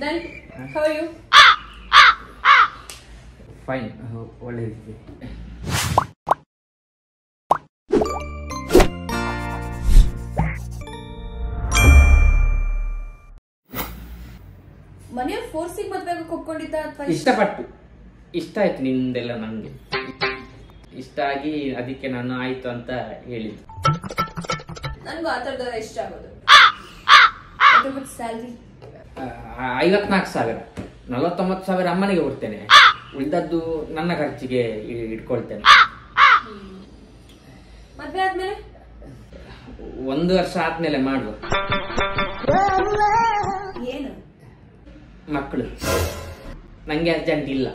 Then, how are you? Fine. ಒಳ್ಳೆದಿದೆ. ಮನೆಯವ್ರು ಫೋರ್ಸಿಗೆ ಮದ್ವೆಗೆ ಒಪ್ಕೊಂಡಿದ್ದ ಅಥವಾ ಇಷ್ಟಪಟ್ಟು ಇಷ್ಟ ಆಯ್ತು ನಿಂದೆಲ್ಲ ನಂಗೆ ಇಷ್ಟ ಆಗಿ ಅದಕ್ಕೆ ನಾನು ಆಯ್ತು ಅಂತ ಹೇಳಿದ್ದು. ನನ್ಗೂ ಆ ಥರದೆಲ್ಲ ಇಷ್ಟ ಆಗೋದು. ಸ್ಯಾಲ್ರಿ 54,000 49,000 ಅಮ್ಮನಿಗೆ ಕೊಡ್ತೇನೆ, ಉಳಿದದ್ದು ನನ್ನ ಖರ್ಚಿಗೆ ಇಟ್ಕೊಳ್ತೇನೆ. ಮದ್ವೆ ಆದ್ಮೇಲೆ 1 ವರ್ಷ ಆದ್ಮೇಲೆ ಮಾಡುವ. ಏನು ಮಕ್ಕಳು ನಂಗೆ ಅರ್ಜೆಂಟ್ ಇಲ್ಲ.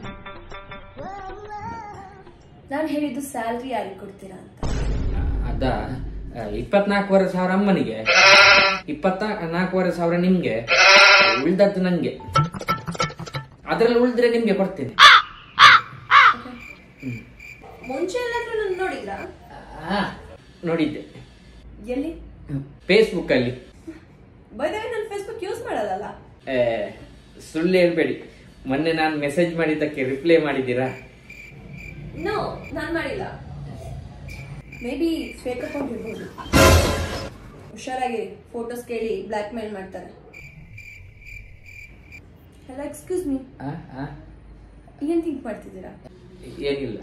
ನಾನು ಹೇಳಿದ್ದು ಸ್ಯಾಲ್ರಿ ಯಾರಿಗೆ ಕೊಡ್ತೀರಾ ಅಂತ. ಅದ 24,000 ಅಮ್ಮನಿಗೆ, 24,000 ನಿಮ್ಗೆ, ಉಳ್ದದ್ದು ನಂಗೆ. ಅದ್ರಲ್ಲಿ ಉಳಿದ್ರೆ ನಿಮ್ಗೆ ಕೊಡ್ತೇನೆ. ಮುಂಚೆ ಎಲ್ಲಾದ್ರೂ ನಾನು ನೋಡಿದ್ರಾ? ನೋಡಿದ್ದೆ. ಎಲ್ಲಿ? ಫೇಸ್ಬುಕ್ ಅಲ್ಲಿ. ಬೈದವೆ ನಾನು ಫೇಸ್ಬುಕ್ ಯೂಸ್ ಮಾಡಲ್ಲ. ಸುಳ್ಳು ಹೇಳ್ಬೇಡಿ, ಮೊನ್ನೆ ನಾನು ಮೆಸೇಜ್ ಮಾಡಿದ್ದಕ್ಕೆ ರಿಪ್ಲೈ ಮಾಡಿದ್ದೀರಾ? ನೋ, ನಾನು ಮಾಡಿಲ್ಲ. ಮೇ ಬಿ ಫೇಕ್ ಅಕೌಂಟ್ ಇರ್ಬೋದು. ಹುಷಾರಾಗಿ, ಫೋಟೋಸ್ ಕೇಳಿ ಬ್ಲ್ಯಾಕ್ ಮೇಲ್ ಮಾಡ್ತಾರೆ. ಹಲೋ, ಎಕ್ಸ್ಕ್ಯೂಸ್ ಮೀ, ಏನ್ ಥಿಂಕ್ ಮಾಡ್ತಿದ್ದೀರಾ? ಏನಿಲ್ಲ.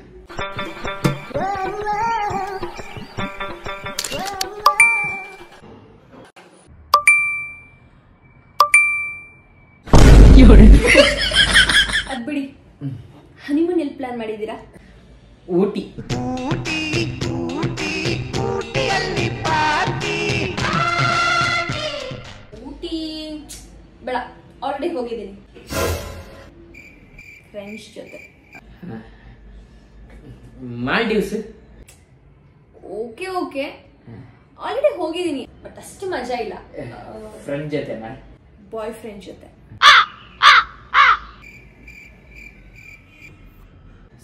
ಅದ್ ಬಿಡಿ, ಹನಿಮೂನ್ ಎಲ್ಲಿ ಪ್ಲಾನ್ ಮಾಡಿದ್ದೀರಾ? ಊಟಿ. ಊಟಿ ಬೇಡ, ಆಲ್ರೆಡಿ ಹೋಗಿದ್ದೀನಿ ಫ್ರೆಂಡ್ಸ್ ಜೊತೆ. ಮಾಲ್ಡೀವ್ಸ್. ಓಕೆ ಓಕೆ, ಆಲ್ರೆಡಿ ಹೋಗಿದ್ದೀನಿ, ಬಟ್ ಅಷ್ಟು ಮಜಾ ಇಲ್ಲ. ಫ್ರೆಂಡ್ ಜೊತೆ, ಬಾಯ್ ಫ್ರೆಂಡ್ ಜೊತೆ.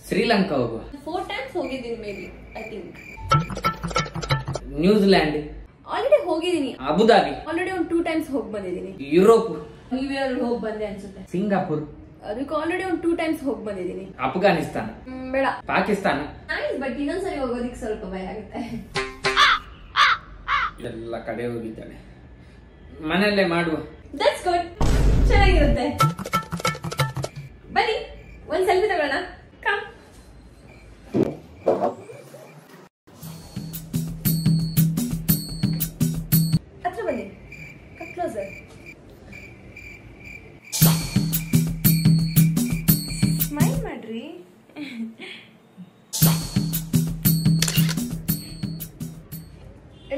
ಶ್ರೀಲಂಕಾ ಹೋಗುವ. 4 times ಹೋಗಿದ್ದೀನಿ, may be, I think. New Zealand already ಹೋಗಿದ್ದೀನಿ. ಅಬುದಾಬಿ ಆಲ್ರೆಡಿ ಒಂದು 2 times ಹೋಗಿ ಬಂದಿದ್ದೀನಿ. ಯುರೋಪ್ ನ್ಯೂ ಇಯರ್ ಹೋಗಿ ಬಂದೆ ಅನ್ಸುತ್ತೆ. ಸಿಂಗಾಪುರ್ ಅದಕ್ಕೆ ಆಲ್ರೆಡಿ ಒಂದು 2 times ಹೋಗಿ ಬಂದಿದ್ದೀನಿ. ಅಫ್ಘಾನಿಸ್ತಾನ ಬೇಡ, ಪಾಕಿಸ್ತಾನ. ಬಟ್ ಇನ್ನೊಂದ್ಸರಿ ಹೋಗೋದಿಕ್ಕೆ ಸ್ವಲ್ಪ ಭಯ ಆಗುತ್ತೆ. ಎಲ್ಲ ಕಡೆ ಹೋಗಿದ್ದಾಳೆ. ಮನೆಯಲ್ಲೇ ಮಾಡುವ. ದಟ್ಸ್ ಗುಡ್, ಚೆನ್ನಾಗಿರುತ್ತೆ. ಬನ್ನಿ ಒಂದ್ ಸೆಲ್ಫಿ ತಗೊಳ್ಳೋಣ. ಕಮ್. ಹತ್ರ ಬನ್ನಿ, ಕಮ್ ಕ್ಲೋಸರ್. ಸ್ಮೈಲ್ ಮಾಡ್ರಿ.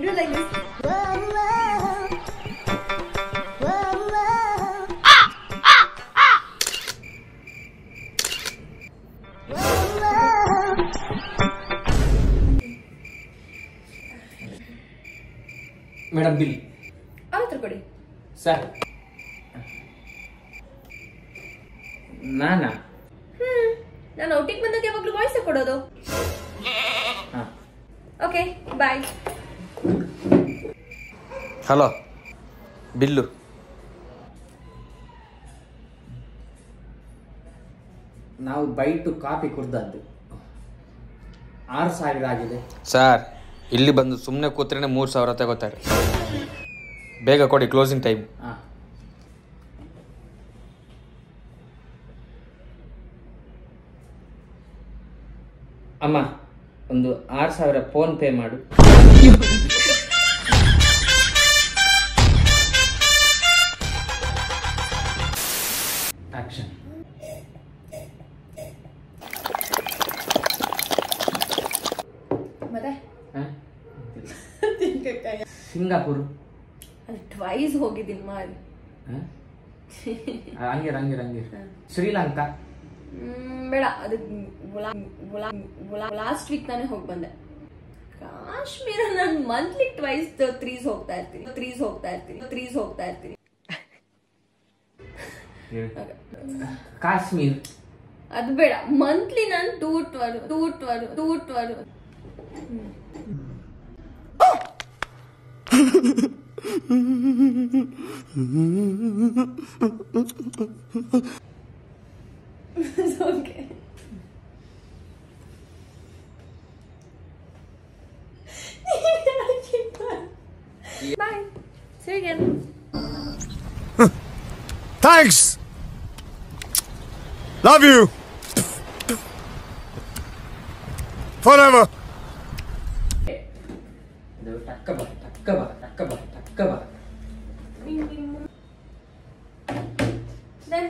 Do like this. Madam bill. ಆತರ ಕೊಡಿ ಸರ್. ನಾನಾ? ನಾನು ಔಟಿಂಗ್ ಬಂದಾಗ ಯಾವಾಗ್ಲೂ ವಾಯ್ಸ್ ಕೊಡೋದು. ಓಕೆ, ಬಾಯ್. Hello, bill. ನಾವು ಬೈಟು ಕಾಫಿ ಕುಡ್ದದ್ದು 6,000 ಆಗಿದೆ ಸರ್. ಇಲ್ಲಿ ಬಂದು ಸುಮ್ಮನೆ ಕೂತ್ರೆ 3,000 ತಗೋತಾರೆ. ಬೇಗ ಕೊಡಿ, ಕ್ಲೋಸಿಂಗ್ ಟೈಮ್. ಅಮ್ಮ, ಒಂದು 6,000 ಫೋನ್ ಪೇ ಮಾಡು. ಆಕ್ಷನ್. ಮತ್ತೆ ಸಿಂಗಾಪುರ್ ಅಲ್ಲಿ ಟ್ವೈಸ್ ಹೋಗಿದ್ದೀನಿ ಮಾರಿ. ಹಂಗೆ ಶ್ರೀಲಂಕಾ. ಬೇಡ, ಅದು ಲಾಸ್ಟ್ ವೀಕ್ ತಾನೇ ಹೋಗಿ ಬಂದೆ. ಕಾಶ್ಮೀರ ನಾನು ಮಂತ್ಲಿ ಟ್ವೈಸ್ ತ್ರೀಸ್ ಹೋಗ್ತಾ ಇರ್ತೀನಿ. ಕಾಶ್ಮೀರ್. ಅದು ಬೇಡ, ಮಂತ್ಲಿ ನಾನು tour. It's okay. Bye. See you again. Thanks. Love you. Forever. ಟಕ್ಕ ಬಾ.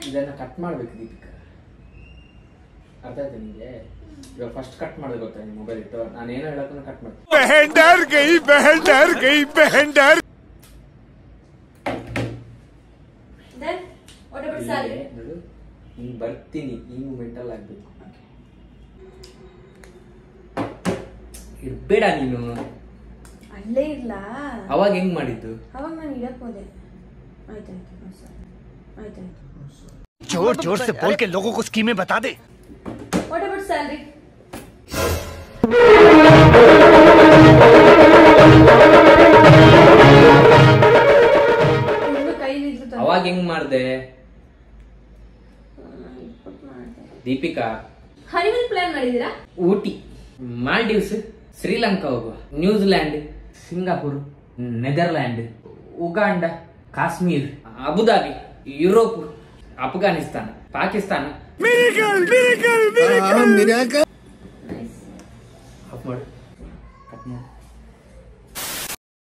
ಇದನ್ನ ಕಟ್ ಮಾಡ್ಬೇಕು ದೀಪಿಕಾ, ಅರ್ಥ ಆಯ್ತಾ ನಿಮಗೆ? ಇವಾಗ ಫಸ್ಟ್ ಕಟ್ ಮಾಡೋದು ಗೊತ್ತಾ? ನಿಮ್ಮ ಮೊಬೈಲ್ ಇಟ್ಟು ನಾನು ಏನೋ ಹೇಳೋದನ್ನ ಕಟ್ ಮಾಡ್ತೀನಿ. ಹಿಂಗ್ ಬರ್ತೀನಿ, ಈ ಮೂಮೆಂಟಲ್ಲಿ ಆಗ್ಬೇಕು. ಇರ್ಬೇಡ ನೀನು ಅಲ್ಲೇ ಇಲ್ಲ. ಅವಾಗ ಹೆಂಗ್ ಮಾಡಿದ್ದು? ಅವಾಗ ನಾನು ಇಡಕ್ ಹೋದೆ. ಆಯ್ತಾಯ್ತು. जोर से बोल के लोगों को स्कीमें बता दे. What about salary? ಅವಾಗ ಹೆಂಗ್ ಮಾಡ್ದೆ ದೀಪಿಕಾ? ಹನಿಮೂನ್ ಪ್ಲಾನ್ ಮಾಡಿದೀರಾ? ಊಟಿ, ಮಾಲ್ಡೀವ್ಸ್, ಶ್ರೀಲಂಕಾ ಹೋಗುವ, New Zealand, Singapore, Netherland, Uganda, Kashmir, Abu Dhabi, Europe, Afghanistan, Pakistan. Of ಮಾಡು, ಕಟ್ ಮಾಡು.